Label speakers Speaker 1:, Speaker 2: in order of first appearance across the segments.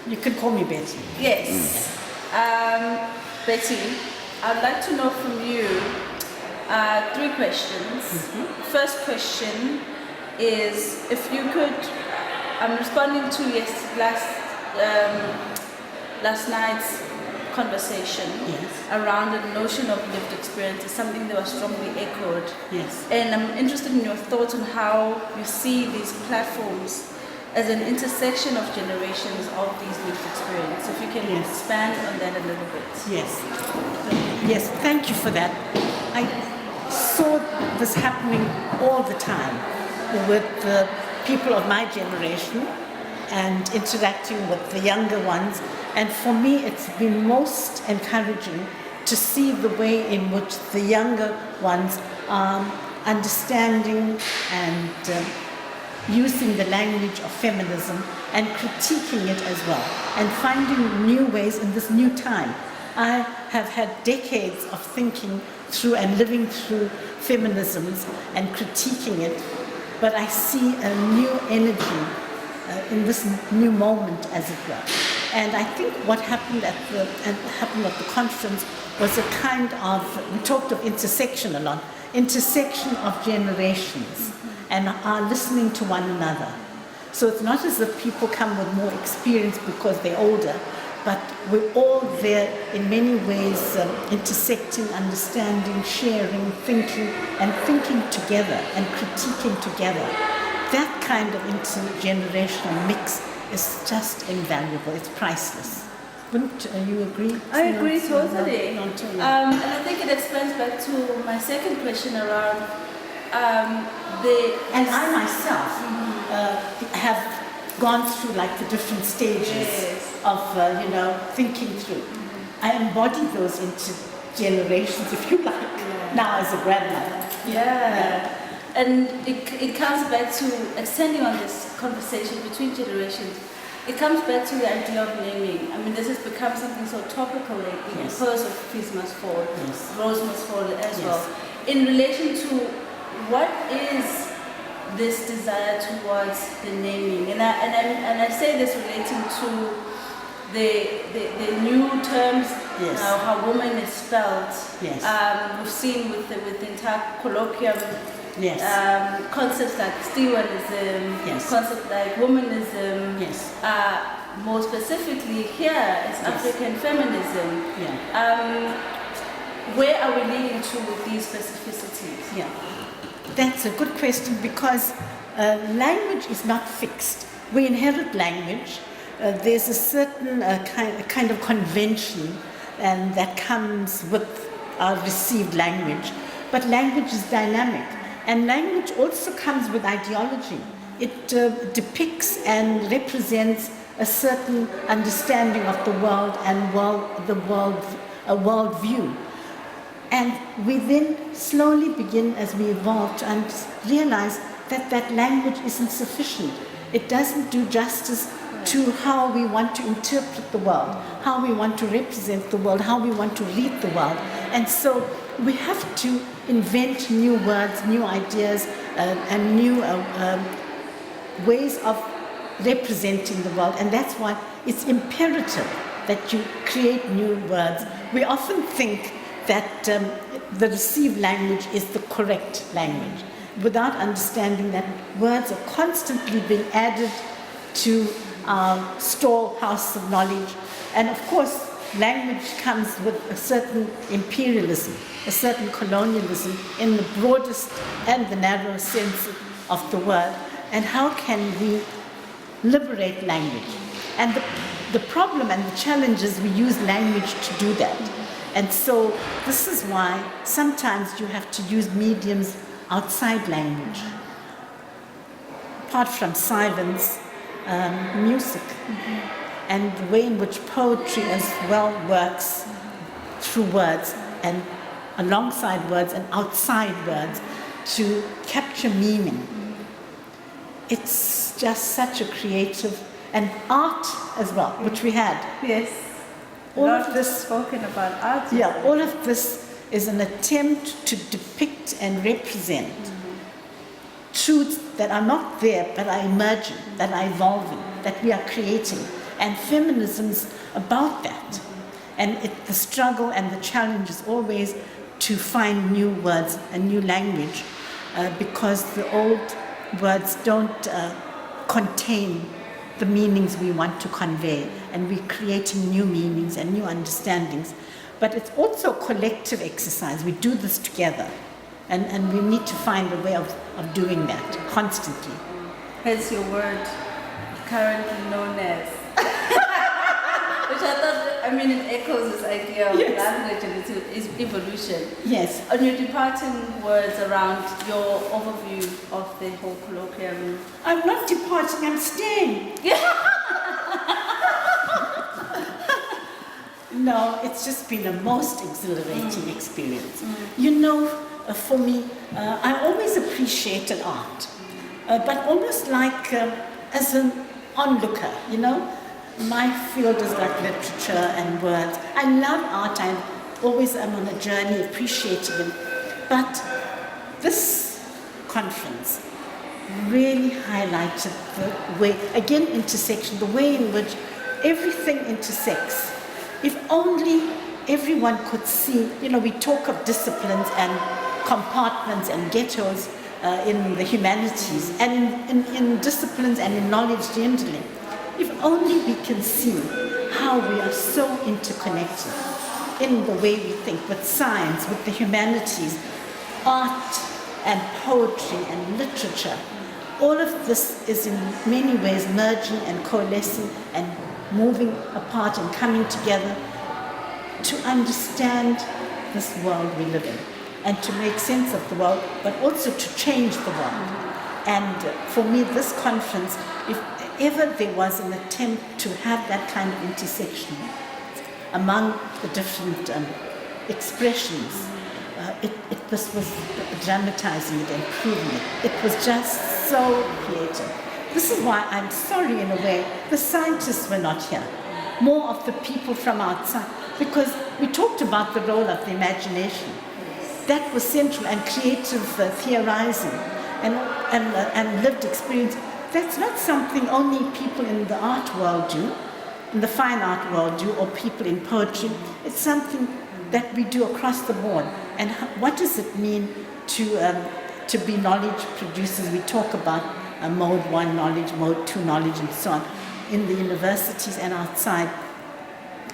Speaker 1: You can call me Betty.
Speaker 2: Yes. Betty, I'd like to know from you 3 questions. First question is, if you could, I'm responding to last night's conversation around the notion of lived experience is something that was strongly echoed.
Speaker 1: Yes.
Speaker 2: And I'm interested in your thoughts on how you see these platforms as an intersection of generations of these lived experience. If you can expand on that a little bit.
Speaker 1: Yes. Yes, thank you for that. I saw this happening all the time with the people of my generation and interacting with the younger ones. And for me, it's been most encouraging to see the way in which the younger ones are understanding and using the language of feminism and critiquing it as well, and finding new ways in this new time. I have had decades of thinking through and living through feminisms and critiquing it, but I see a new energy in this new moment, as it were. And I think what happened at the conference was a kind of, we talked of intersection a lot, intersection of generations and are listening to one another. So it's not as if people come with more experience because they're older, but we're all there in many ways, intersecting, understanding, sharing, thinking together and critiquing together. That kind of intergenerational mix is just invaluable. It's priceless. Wouldn't you agree?
Speaker 2: I agree totally. And I think it expands back to my second question around
Speaker 1: And I myself have gone through like the different stages of thinking through. I embody those intergenerations, if you like, now as a grandmother.
Speaker 2: And it comes back to extending on this conversation between generations. It comes back to the idea of naming. I mean, this has become something so topical lately because of Feast Must Fall, Rose Must Fall as well. In relation to what is this desire towards the naming, and I say this relating to the new terms, how woman is spelled. We've seen with the entire colloquium. Concepts like Stewanism, concepts like womanism, more specifically here is African feminism. Where are we leading to with these specificities?
Speaker 1: That's a good question, because language is not fixed. We inherit language. There's a certain kind of convention and that comes with our received language. But language is dynamic. And language also comes with ideology. It depicts and represents a certain understanding of the world and a world view. And we then slowly begin, as we evolve, to realize that that language isn't sufficient. It doesn't do justice to how we want to interpret the world, how we want to represent the world, how we want to read the world. And so we have to invent new words, new ideas, and new ways of representing the world. And that's why it's imperative that you create new words. We often think that the received language is the correct language, without understanding that words are constantly being added to our storehouse of knowledge. And of course, language comes with a certain imperialism, a certain colonialism in the broadest and the narrowest sense of the word. And how can we liberate language? And the problem and the challenge is we use language to do that. And so this is why sometimes you have to use mediums outside language. Apart from silence, music, and the way in which poetry as well works through words and alongside words and outside words to capture meaning. It's just such a creative, and art as well, which we had.
Speaker 2: All of this spoken about art.
Speaker 1: All of this is an attempt to depict and represent truths that are not there but are emerging, that are evolving, that we are creating. And feminism's about that. And the struggle and the challenge is always to find new words and new language because the old words don't contain the meanings we want to convey, and we're creating new meanings and new understandings. But it's also a collective exercise. We do this together, and we need to find a way of doing that constantly.
Speaker 2: Hence your word, currently known as, which I thought, it echoes this idea of language and its evolution.
Speaker 1: Yes.
Speaker 2: On your departing words around your overview of the whole colloquium.
Speaker 1: I'm not departing, I'm staying. No, it's just been a most exhilarating experience. You know, for me, I always appreciated art, but almost like as an onlooker, you know. My field is like literature and words. I love art. I always am on a journey appreciating it. But this conference really highlighted the way, again, intersection, the way in which everything intersects. If only everyone could see, you know, we talk of disciplines and compartments and ghettos in the humanities and in disciplines and in knowledge generally. If only we can see how we are so interconnected in the way we think, with science, with the humanities, art and poetry and literature. All of this is in many ways merging and coalescing and moving apart and coming together to understand this world we live in and to make sense of the world, but also to change the world. And for me, this conference, if ever there was an attempt to have that kind of intersection among the different expressions, this was dramatizing it and proving it. It was just so creative. This is why I'm sorry in a way the scientists were not here, more of the people from outside, because we talked about the role of the imagination. That was central, and creative theorizing and lived experience. That's not something only people in the art world do, in the fine art world do, or people in poetry. It's something that we do across the board. And what does it mean to be knowledge producers? We talk about mode 1 knowledge, mode 2 knowledge, and so on, in the universities and outside.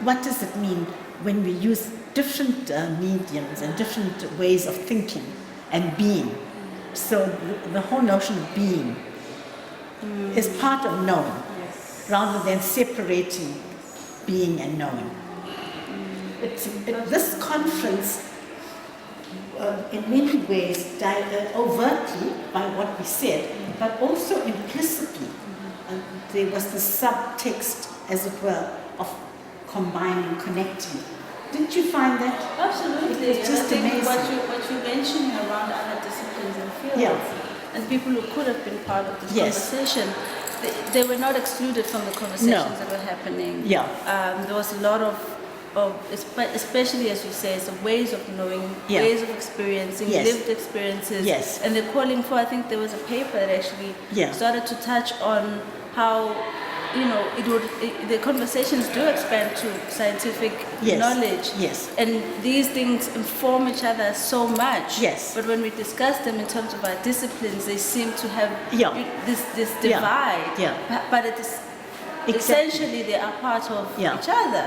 Speaker 1: What does it mean when we use different mediums and different ways of thinking and being? So the whole notion of being is part of knowing, rather than separating being and knowing. This conference, in many ways, overtly by what we said, but also implicitly, there was the subtext, as it were, of combining, connecting. Didn't you find that?
Speaker 2: Absolutely.
Speaker 1: It's just amazing.
Speaker 2: What you mentioned around other disciplines and fields, and people who could have been part of this conversation, they were not excluded from the conversations that were happening. There was a lot of especially as you say, so ways of knowing, ways of experiencing, lived experiences. And they're calling for, I think there was a paper that actually started to touch on how, you know, the conversations do expand to scientific knowledge. And these things inform each other so much. But when we discuss them in terms of our disciplines, they seem to have this divide. But it is essentially they are part of each other.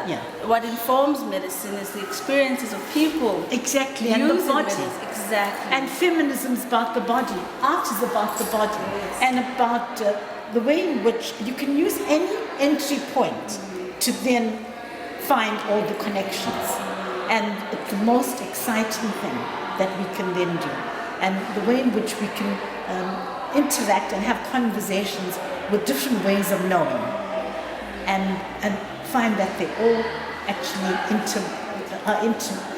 Speaker 2: What informs medicine is the experiences of people.
Speaker 1: And the body.
Speaker 2: Exactly.
Speaker 1: And feminism is about the body. Art is about the body. And about the way in which you can use any entry point to then find all the connections. And it's the most exciting thing that we can then do. And the way in which we can interact and have conversations with different ways of knowing. And find that they all actually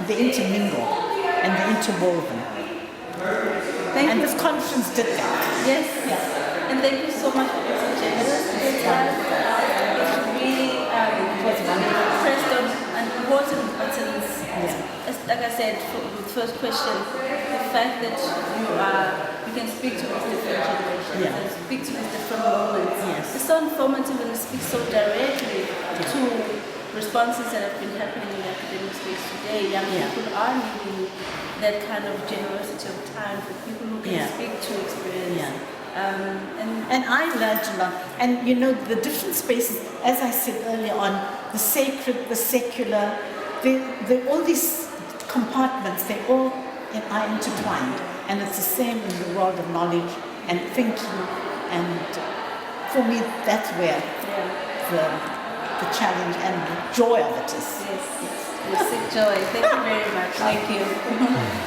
Speaker 1: they intermingle and they're interwoven.
Speaker 2: Thank you.
Speaker 1: This conference did that.
Speaker 2: And thank you so much for being so generous with your time. It's really pressed on an important buttons. Like I said, for the first question, the fact that you can speak to these different generations and speak to these different moments. It's so informative and speaks so directly responses that have been happening in the academic space today, young people are needing that kind of generosity of time for people who can speak to experience.
Speaker 1: And I learned a lot. And you know, the different spaces, as I said earlier on, the sacred, the secular, all these compartments, they all are intertwined. And it's the same in the world of knowledge and thinking. And for me, that's where the challenge and the joy of it is.
Speaker 2: Yes. Joy. Thank you very much.
Speaker 1: Thank you.